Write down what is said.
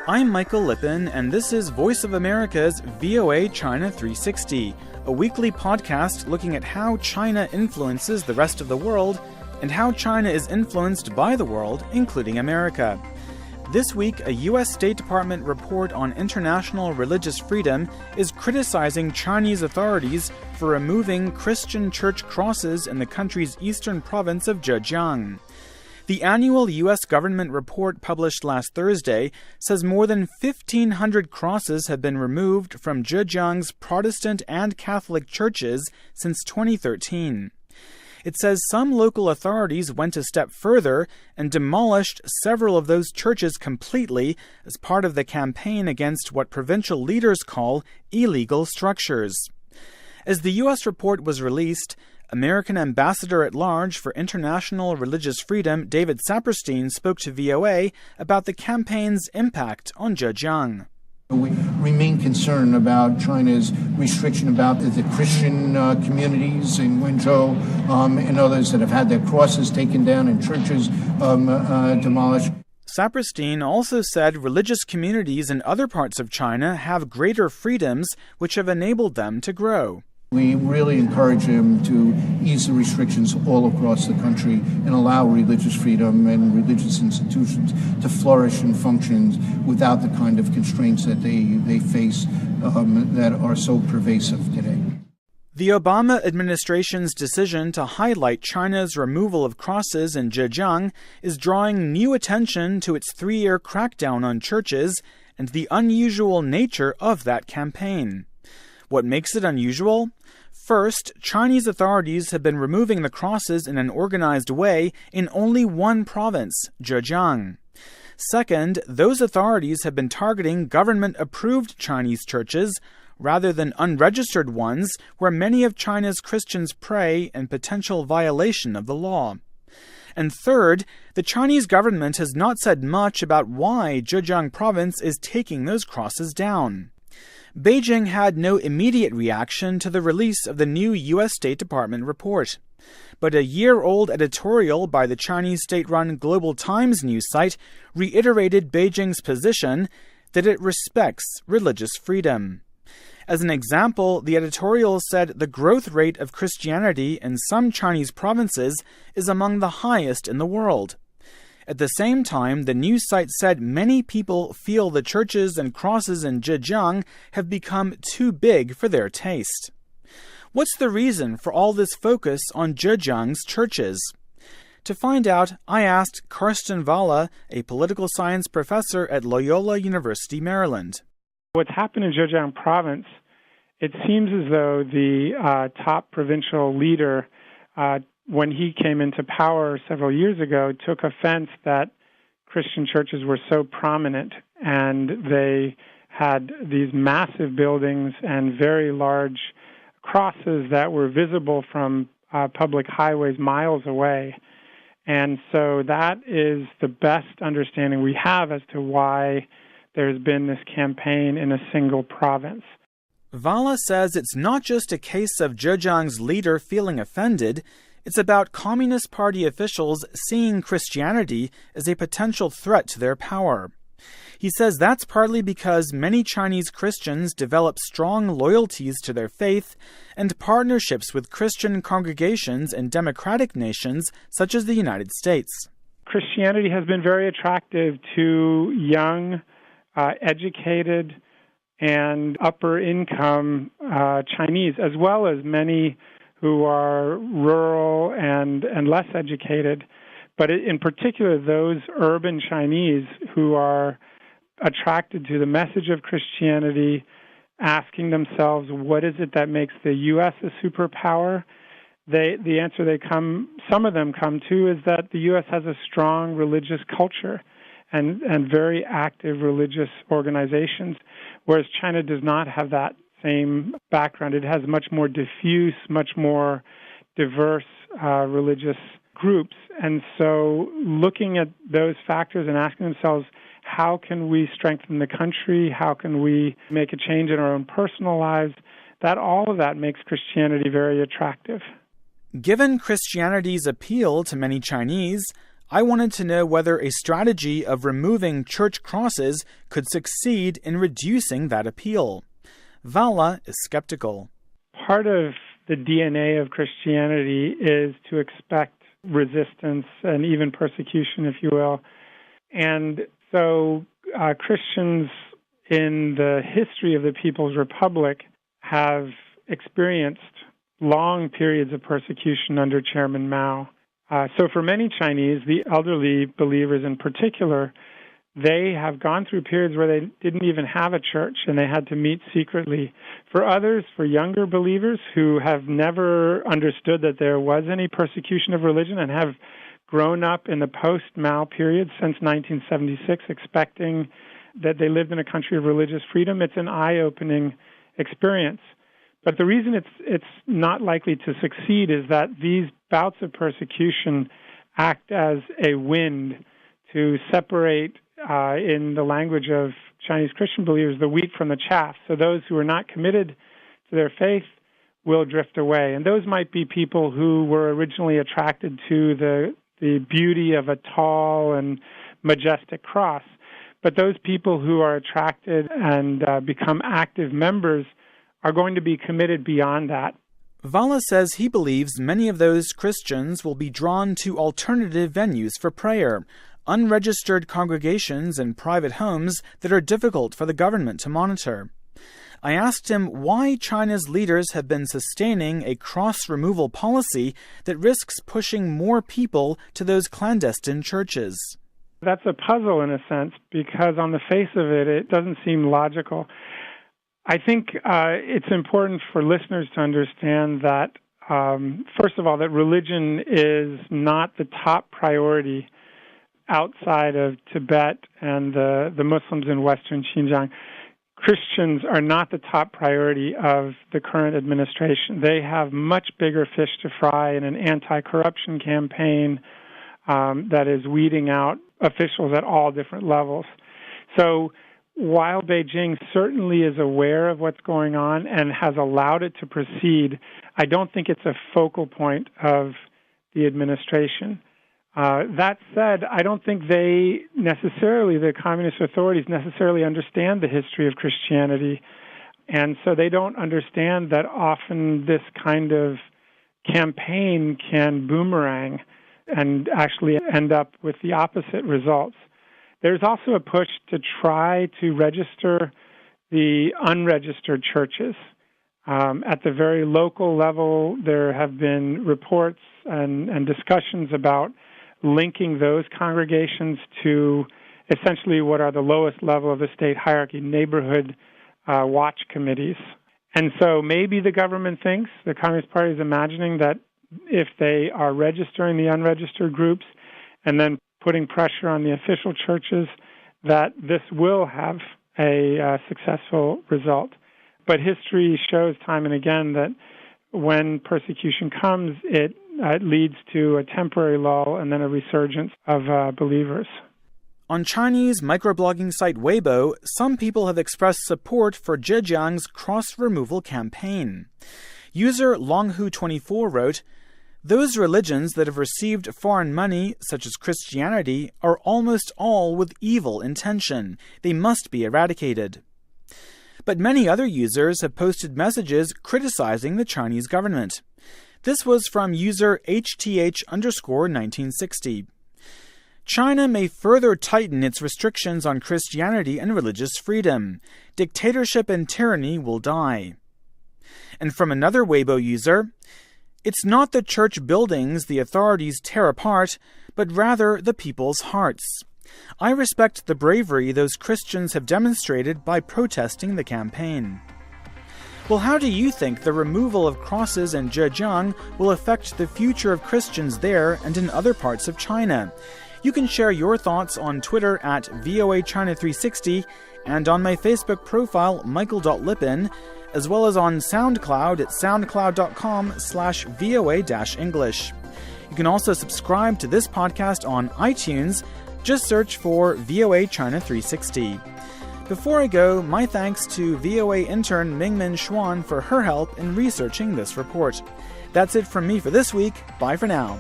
I'm Michael Lippin, and this is Voice of America's VOA China 360, a weekly podcast looking at how China influences the rest of the world and how China is influenced by the world, including America. This week, a U.S. State Department report on international religious freedom is criticizing Chinese authorities for removing Christian church crosses in the country's eastern province of Zhejiang. The annual U.S. government report published last Thursday says more than 1,500 crosses have been removed from Zhejiang's Protestant and Catholic churches since 2013. It says some local authorities went a step further and demolished several of those churches completely as part of the campaign against what provincial leaders call illegal structures. As the U.S. report was released, American Ambassador-at-Large for International Religious Freedom David Saperstein spoke to VOA about the campaign's impact on Zhejiang. We remain concerned about China's restriction about the Christian communities in Wenzhou and others that have had their crosses taken down and churches demolished. Saperstein also said religious communities in other parts of China have greater freedoms which have enabled them to grow. We really encourage them to ease the restrictions all across the country and allow religious freedom and religious institutions to flourish and function without the kind of constraints that they face that are so pervasive today. The Obama administration's decision to highlight China's removal of crosses in Zhejiang is drawing new attention to its 3-year crackdown on churches and the unusual nature of that campaign. What makes it unusual? First, Chinese authorities have been removing the crosses in an organized way in only one province, Zhejiang. Second, those authorities have been targeting government-approved Chinese churches rather than unregistered ones where many of China's Christians pray in potential violation of the law. And third, the Chinese government has not said much about why Zhejiang province is taking those crosses down. Beijing had no immediate reaction to the release of the new U.S. State Department report. But a year-old editorial by the Chinese state-run Global Times news site reiterated Beijing's position that it respects religious freedom. As an example, the editorial said the growth rate of Christianity in some Chinese provinces is among the highest in the world. At the same time, the news site said many people feel the churches and crosses in Zhejiang have become too big for their taste. What's the reason for all this focus on Zhejiang's churches? To find out, I asked Karsten Valla, a political science professor at Loyola University, Maryland. What's happened in Zhejiang province, it seems as though the top provincial leader when he came into power several years ago, took offense that Christian churches were so prominent, and they had these massive buildings and very large crosses that were visible from public highways miles away. And so that is the best understanding we have as to why there's been this campaign in a single province. Valla says it's not just a case of Zhejiang's leader feeling offended. It's about Communist Party officials seeing Christianity as a potential threat to their power. He says that's partly because many Chinese Christians develop strong loyalties to their faith and partnerships with Christian congregations in democratic nations such as the United States. Christianity has been very attractive to young, educated, and upper-income Chinese, as well as many who are rural and less educated, but in particular those urban Chinese who are attracted to the message of Christianity, asking themselves, what is it that makes the U.S. a superpower? The answer some of them come to is that the U.S. has a strong religious culture and very active religious organizations, whereas China does not have that same background. It has much more diffuse, much more diverse religious groups. And so looking at those factors and asking themselves, how can we strengthen the country? How can we make a change in our own personal lives? All of that makes Christianity very attractive. Given Christianity's appeal to many Chinese, I wanted to know whether a strategy of removing church crosses could succeed in reducing that appeal. Vala is skeptical. Part of the DNA of Christianity is to expect resistance and even persecution, if you will. And so Christians in the history of the People's Republic have experienced long periods of persecution under Chairman Mao. So for many Chinese, the elderly believers in particular, they have gone through periods where they didn't even have a church and they had to meet secretly. For others, for younger believers who have never understood that there was any persecution of religion and have grown up in the post-Mao period since 1976 expecting that they lived in a country of religious freedom, it's an eye-opening experience. But the reason it's not likely to succeed is that these bouts of persecution act as a wind to separate, in the language of Chinese Christian believers, the wheat from the chaff. So those who are not committed to their faith will drift away. And those might be people who were originally attracted to the beauty of a tall and majestic cross. But those people who are attracted and become active members are going to be committed beyond that. Vala says he believes many of those Christians will be drawn to alternative venues for prayer, unregistered congregations and private homes that are difficult for the government to monitor. I asked him why China's leaders have been sustaining a cross removal policy that risks pushing more people to those clandestine churches. That's a puzzle in a sense, because on the face of it, it doesn't seem logical. I think it's important for listeners to understand that, first of all, that religion is not the top priority outside of Tibet and the Muslims in Western Xinjiang. Christians are not the top priority of the current administration. They have much bigger fish to fry in an anti-corruption campaign that is weeding out officials at all different levels. So while Beijing certainly is aware of what's going on and has allowed it to proceed, I don't think it's a focal point of the administration. That said, I don't think the communist authorities necessarily understand the history of Christianity. And so they don't understand that often this kind of campaign can boomerang and actually end up with the opposite results. There's also a push to try to register the unregistered churches. At the very local level, there have been reports and discussions about linking those congregations to essentially what are the lowest level of the state hierarchy, neighborhood watch committees. And so maybe the government thinks, the Communist Party is imagining that if they are registering the unregistered groups and then putting pressure on the official churches, that this will have a successful result. But history shows time and again that when persecution comes, it leads to a temporary lull and then a resurgence of believers. On Chinese microblogging site Weibo, some people have expressed support for Zhejiang's cross-removal campaign. User Longhu24 wrote, "Those religions that have received foreign money, such as Christianity, are almost all with evil intention. They must be eradicated." But many other users have posted messages criticizing the Chinese government. This was from user HTH_1960. China may further tighten its restrictions on Christianity and religious freedom. Dictatorship and tyranny will die. And from another Weibo user, "It's not the church buildings the authorities tear apart, but rather the people's hearts. I respect the bravery those Christians have demonstrated by protesting the campaign." Well, how do you think the removal of crosses in Zhejiang will affect the future of Christians there and in other parts of China? You can share your thoughts on Twitter at VOA China 360 and on my Facebook profile, michael.lippin, as well as on SoundCloud at soundcloud.com/VOA-English. You can also subscribe to this podcast on iTunes. Just search for VOA China 360. Before I go, my thanks to VOA intern Mingmin Xuan for her help in researching this report. That's it from me for this week. Bye for now.